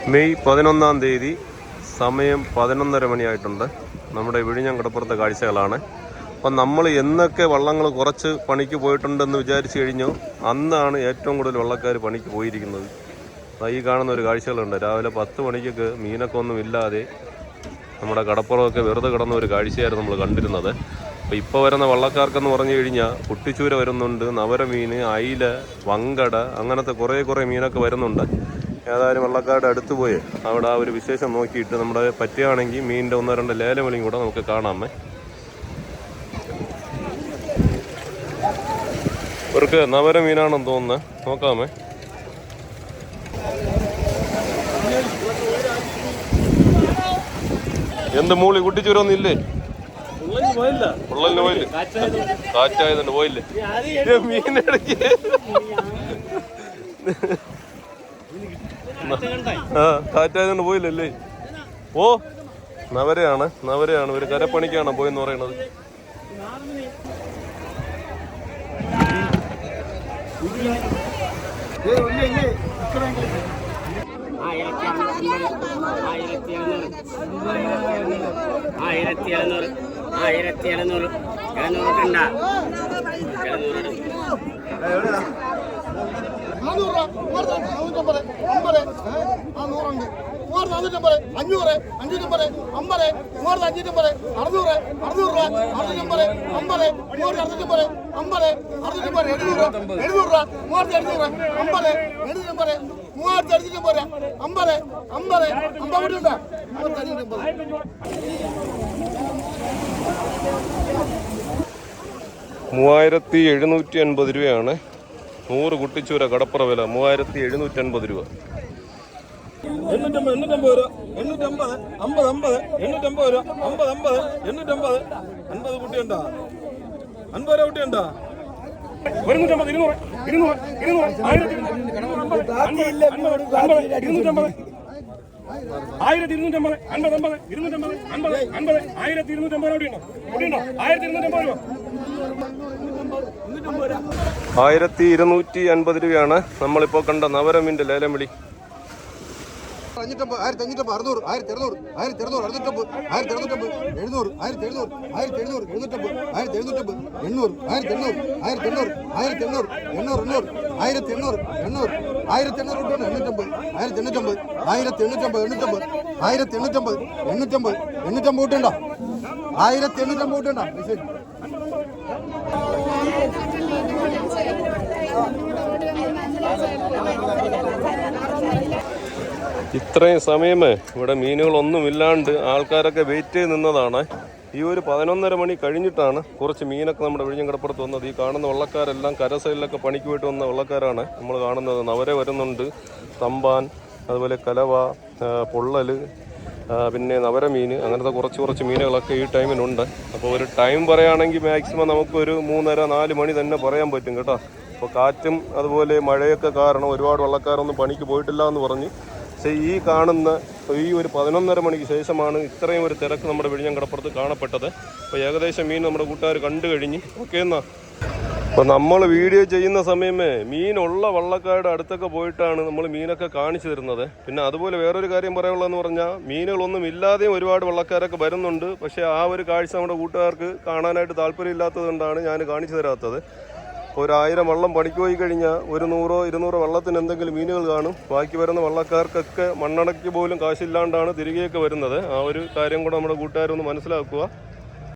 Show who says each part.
Speaker 1: May 11-ാം തീയതി സമയം 11:30 മണിയായിട്ടുണ്ട്. നമ്മുടെ വിഴിഞ്ഞം കടപ്പുറത്തെ കാഴ്ചകളാണ്. അപ്പം നമ്മൾ എന്നൊക്കെ വള്ളങ്ങൾ കുറച്ച് പണിക്ക് പോയിട്ടുണ്ടെന്ന് വിചാരിച്ചു കഴിഞ്ഞു അന്നാണ് ഏറ്റവും കൂടുതൽ വള്ളക്കാർ പണിക്ക് പോയിരിക്കുന്നത്. ഈ കാണുന്ന ഒരു കാഴ്ചകളുണ്ട്. രാവിലെ 10 മണിക്കൊക്കെ മീനൊക്കെ ഒന്നും ഇല്ലാതെ നമ്മുടെ കടപ്പുറമൊക്കെ വെറുതെ കിടന്ന ഒരു കാഴ്ചയായിരുന്നു നമ്മൾ കണ്ടിരുന്നത്. അപ്പോൾ ഇപ്പോൾ വരുന്ന വള്ളക്കാർക്കെന്ന് പറഞ്ഞു കഴിഞ്ഞാൽ കുട്ടിച്ചൂര വരുന്നുണ്ട്, നവരമീൻ, അയില, വങ്കട, അങ്ങനത്തെ കുറേ മീനൊക്കെ വരുന്നുണ്ട്. ഏതായാലും വള്ളക്കാരുടെ അടുത്ത് പോയി അവിടെ ആ ഒരു വിശേഷം നോക്കിയിട്ട് നമ്മുടെ പറ്റുകയാണെങ്കിൽ മീനിൻ്റെ 1-2 ലേലവിളിയും കൂടെ നമുക്ക് കാണാമേ. ഇവർക്ക് നവരമീനാണെന്ന് തോന്നുന്നത്, നോക്കാമേ. എന്ത് മൂളി കുട്ടിച്ചൂരൊന്നും ഇല്ലേ? ഉള്ളലിന് പോയില്ലേ? കാറ്റായതുകൊണ്ട് പോയില്ലേ? മീനിടയ്ക്ക് കാറ്റായതുകൊണ്ട് പോയില്ലല്ലേ? ഓ, നവരയാണ് ഒരു കരപ്പണിക്കാണ് പോയെന്ന് പറയണത്. $3750 രൂപയാണ് 100 കുട്ടിച്ചൂര കടപ്പുറ വില. 3750 രൂപ.
Speaker 2: 850 രൂപ, 850, 50, 850 രൂപ, 50, 850, 50 കുട്ടിയുണ്ടോ? 50 രൂപ കുട്ടിയുണ്ടോ? 150, 200, 200, 200, 1250, 1250, 1250, 50, 250, 50, 50, 1250 കുട്ടിയുണ്ടോ? 1250 രൂപ.
Speaker 1: 1250 രൂപയാണ് നമ്മളിപ്പോൾ കണ്ട നവരമീൻ്റെ ലേലം വിളി.
Speaker 3: 550, 1500, 600, 1200, 1200, 650, 1250, 700, 1700, 1700, 750, 1750, 800, 1800, 1800, 1800, 800, 1800, 800, 1800, 850, 1850, 1850, 1850, 850, 850 കൂട്ടുണ്ടോ? 1850 കൂട്ടുണ്ടോ?
Speaker 1: ഇത്രയും സമയമേ ഇവിടെ മീനുകളൊന്നുമില്ലാണ്ട് ആൾക്കാരൊക്കെ വെയിറ്റ് ചെയ്ത് നിന്നതാണ്. ഈ ഒരു 11:30 മണി കഴിഞ്ഞിട്ടാണ് കുറച്ച് മീനൊക്കെ നമ്മുടെ വിഴിഞ്ഞം കടപ്പുറത്ത് വന്നത്. ഈ കാണുന്ന വള്ളക്കാരെല്ലാം കര സൈഡിലൊക്കെ പണിക്ക് പോയിട്ട് വന്ന വള്ളക്കാരാണ് നമ്മൾ കാണുന്നത്. നവര വരുന്നുണ്ട്, തമ്പാൻ, അതുപോലെ കലവ, പൊള്ളൽ, പിന്നെ നവരമീൻ, അങ്ങനത്തെ കുറച്ച് മീനുകളൊക്കെ ഈ ടൈമിനുണ്ട്. അപ്പോൾ ഒരു ടൈം പറയുകയാണെങ്കിൽ മാക്സിമം നമുക്കൊരു 3:30-4 മണി തന്നെ പറയാൻ പറ്റും കേട്ടോ. അപ്പോൾ കാറ്റും അതുപോലെ മഴയൊക്കെ കാരണം ഒരുപാട് വള്ളക്കാരൊന്നും പണിക്ക് പോയിട്ടില്ല എന്ന് പറഞ്ഞ്. പക്ഷേ ഈ കാണുന്ന ഈ ഒരു 11:30 മണിക്ക് ശേഷമാണ് ഇത്രയും ഒരു തിരക്ക് നമ്മുടെ വിഴിഞ്ഞം കടപ്പുറത്ത് കാണപ്പെട്ടത്. അപ്പോൾ ഏകദേശം മീൻ നമ്മുടെ കൂട്ടുകാർ കണ്ടു കഴിഞ്ഞ്. ഓക്കെ എന്നാ. അപ്പോൾ നമ്മൾ വീഡിയോ ചെയ്യുന്ന സമയമേ മീനുള്ള വള്ളക്കാരുടെ അടുത്തൊക്കെ പോയിട്ടാണ് നമ്മൾ മീനൊക്കെ കാണിച്ചു തരുന്നത്. പിന്നെ അതുപോലെ വേറൊരു കാര്യം പറയാനുള്ളതെന്ന് പറഞ്ഞാൽ മീനുകളൊന്നും ഇല്ലാതെയും ഒരുപാട് വള്ളക്കാരൊക്കെ വരുന്നുണ്ട്. പക്ഷേ ആ ഒരു കാഴ്ച നമ്മുടെ കൂട്ടുകാർക്ക് കാണാനായിട്ട് താല്പര്യമില്ലാത്തത് കൊണ്ടാണ് ഞാൻ കാണിച്ചു തരാത്തത്. 1000 വള്ളം പണിക്ക് പോയി കഴിഞ്ഞാൽ 100-200 വള്ളത്തിന് എന്തെങ്കിലും മീനുകൾ കാണും. ബാക്കി വരുന്ന വള്ളക്കാർക്കൊക്കെ മണ്ണടയ്ക്ക് പോലും കാശില്ലാണ്ടാണ് തിരികെയൊക്കെ വരുന്നത്. ആ ഒരു കാര്യം കൂടെ നമ്മുടെ കൂട്ടുകാരൊന്ന് മനസ്സിലാക്കുക.